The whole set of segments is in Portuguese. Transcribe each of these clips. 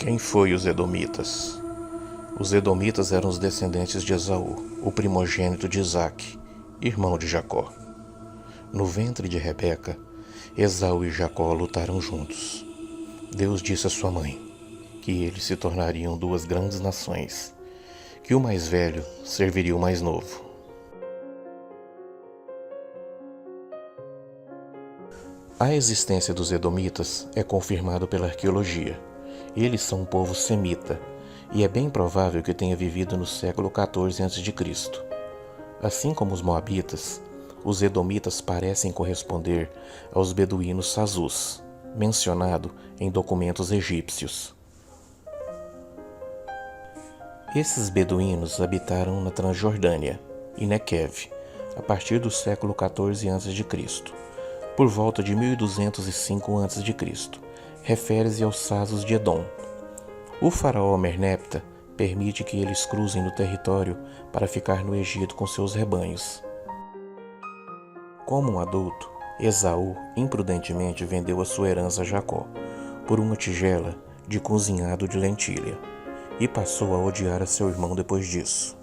Quem foi os Edomitas? Os Edomitas eram os descendentes de Esaú, o primogênito de Isaque, irmão de Jacó. No ventre de Rebeca, Esaú e Jacó lutaram juntos. Deus disse à sua mãe que eles se tornariam duas grandes nações, que o mais velho serviria o mais novo. A existência dos Edomitas é confirmada pela arqueologia. Eles são um povo semita, e é bem provável que tenha vivido no século XIV a.C. Assim como os moabitas, os Edomitas parecem corresponder aos beduínos sazus, mencionado em documentos egípcios. Esses beduínos habitaram na Transjordânia e Nequev, a partir do século XIV a.C., por volta de 1205 a.C., refere-se aos Sazos de Edom. O faraó Merneptah permite que eles cruzem no território para ficar no Egito com seus rebanhos. Como um adulto, Esaú imprudentemente vendeu a sua herança a Jacó por uma tigela de cozinhado de lentilha e passou a odiar a seu irmão depois disso.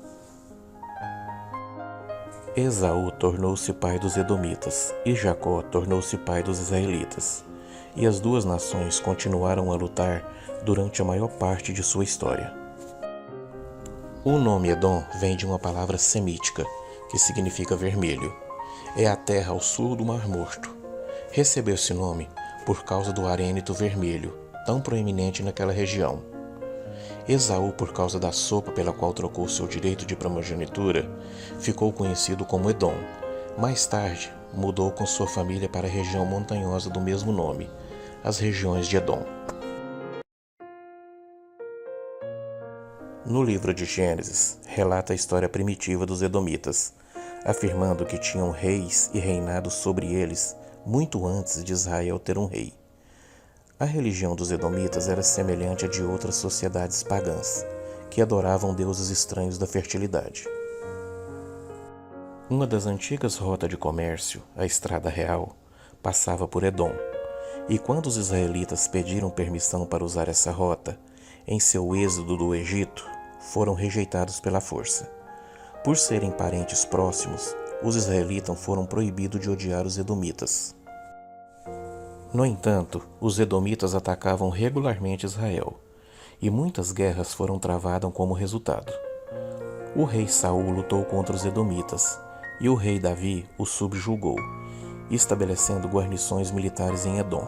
Esaú tornou-se pai dos Edomitas e Jacó tornou-se pai dos israelitas, e as duas nações continuaram a lutar durante a maior parte de sua história. O nome Edom vem de uma palavra semítica, que significa vermelho. É a terra ao sul do Mar Morto. Recebeu esse nome por causa do arênito vermelho, tão proeminente naquela região. Esaú, por causa da sopa pela qual trocou seu direito de primogenitura, ficou conhecido como Edom. Mais tarde, mudou com sua família para a região montanhosa do mesmo nome, as regiões de Edom. No livro de Gênesis, relata a história primitiva dos Edomitas, afirmando que tinham reis e reinados sobre eles muito antes de Israel ter um rei. A religião dos Edomitas era semelhante à de outras sociedades pagãs, que adoravam deuses estranhos da fertilidade. Uma das antigas rotas de comércio, a Estrada Real, passava por Edom, e quando os israelitas pediram permissão para usar essa rota, em seu êxodo do Egito, foram rejeitados pela força. Por serem parentes próximos, os israelitas foram proibidos de odiar os edomitas. No entanto, os edomitas atacavam regularmente Israel, e muitas guerras foram travadas como resultado. O rei Saul lutou contra os edomitas, e o rei Davi os subjugou, estabelecendo guarnições militares em Edom.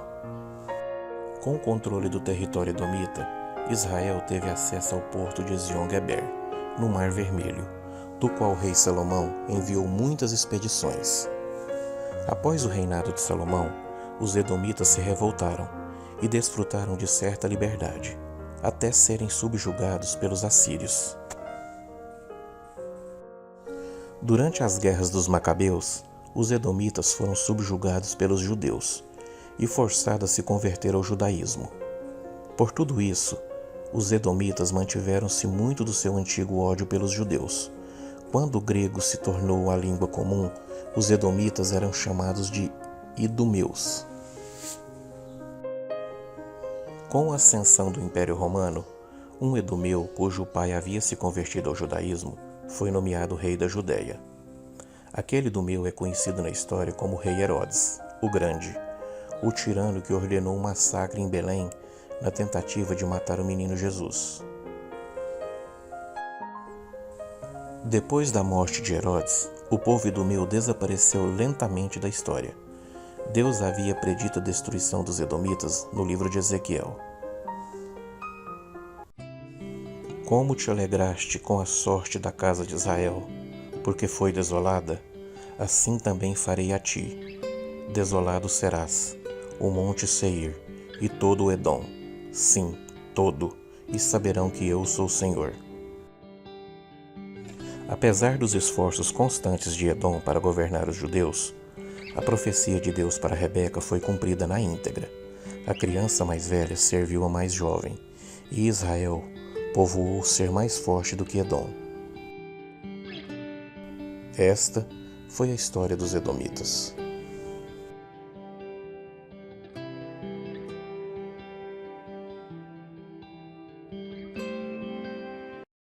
Com o controle do território edomita, Israel teve acesso ao porto de Ezion-Geber, no Mar Vermelho, do qual o rei Salomão enviou muitas expedições. Após o reinado de Salomão, os edomitas se revoltaram e desfrutaram de certa liberdade, até serem subjugados pelos assírios. Durante as guerras dos Macabeus, os edomitas foram subjugados pelos judeus e forçados a se converter ao judaísmo. Por tudo isso, os edomitas mantiveram-se muito do seu antigo ódio pelos judeus. Quando o grego se tornou a língua comum, os edomitas eram chamados de idumeus. Com a ascensão do Império Romano, um edumeu cujo pai havia se convertido ao judaísmo foi nomeado rei da Judéia. Aquele idumeu é conhecido na história como rei Herodes, o Grande, o tirano que ordenou um massacre em Belém na tentativa de matar o menino Jesus. Depois da morte de Herodes, o povo idumeu desapareceu lentamente da história. Deus havia predito a destruição dos edomitas no livro de Ezequiel. Como te alegraste com a sorte da casa de Israel, porque foi desolada, assim também farei a ti. Desolado serás, o monte Seir e todo o Edom, sim, todo, e saberão que eu sou o Senhor. Apesar dos esforços constantes de Edom para governar os judeus, a profecia de Deus para Rebeca foi cumprida na íntegra. A criança mais velha serviu a mais jovem, e Israel povoou ser mais forte do que Edom. Esta foi a história dos Edomitas.